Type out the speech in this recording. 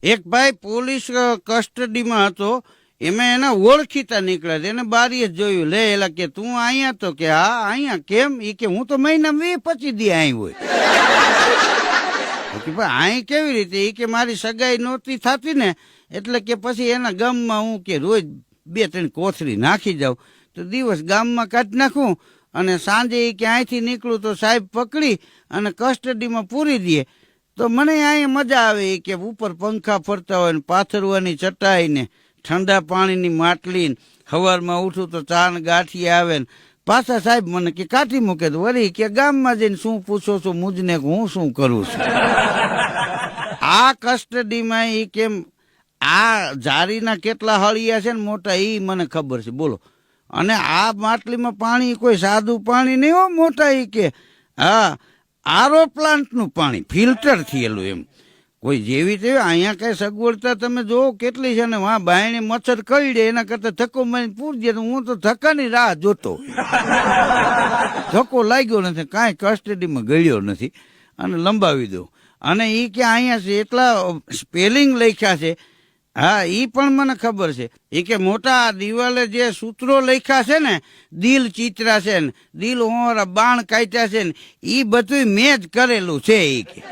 એક ભાઈ પોલીસ કસ્ટડીમાં હતો, એમાં એના ઓળખીતા નીકળ્યા, એને બારીએ જ જોયું, લે એલા કે તું અહીંયા, તો કે હા અહીંયા. કેમ? એ કે હું તો મહિના 20-25 દી અહીં હોય. કે ભાઈ અહીં કેવી રીતે? એ કે મારી સગાઈ નહોતી થતી ને, એટલે કે પછી એના ગામમાં હું કે રોજ 2-3 કોથળી નાખી જાઉં, તો દિવસ ગામમાં કાઢી નાખું અને સાંજે એ કે અહીંથી નીકળું તો સાહેબ પકડી અને કસ્ટડીમાં પૂરી દે. તો મને અહીંયા મજા આવે એ કે ઉપર પંખા ફરતા હોય ને પાથરવાની ચટાઈ ને ઠંડા પાણીની માટલી, સવારમાં ઉઠું તો ચા ને ગાંઠિયા આવે ને પાછા સાહેબ મને કે કાઢી મૂકે. તો વળી કે ગામમાં જઈને શું પૂછો છો મુજને, હું શું કરું છું? આ કસ્ટડીમાં એ કેમ આ જારીના કેટલા હળિયા છે ને મોટા, એ મને ખબર છે, બોલો. અને આ માટલીમાં પાણી કોઈ સાદું પાણી નહીં હો મોટા, એ કે હા આરો પ્લાન્ટનું પાણી ફિલ્ટર થયેલું એમ. કોઈ જેવી તેવી અહીંયા કઈ સગવડતા તમે જોવો કેટલી છે ને, વાં બાયણે મચ્છર કરડે એના કરતા ધક્કો મારીને પૂરજે. હું તો ધક્કાની રાહ જોતો, ધક્કો લાગ્યો નથી, કાંઈ કસ્ટડીમાં ગળ્યો નથી અને લંબાવી દઉં. અને એ કે અહીંયા છે એટલા સ્પેલિંગ લખ્યા છે, હા એ પણ મને ખબર છે. એ કે મોટા દિવાલે જે સૂત્રો લખ્યા છે ને, દિલ ચિત્રા છે ને, દિલ હોરા બાણ કાઢ્યા છે ને, એ બધું મેં જ કરેલું છે. એ કે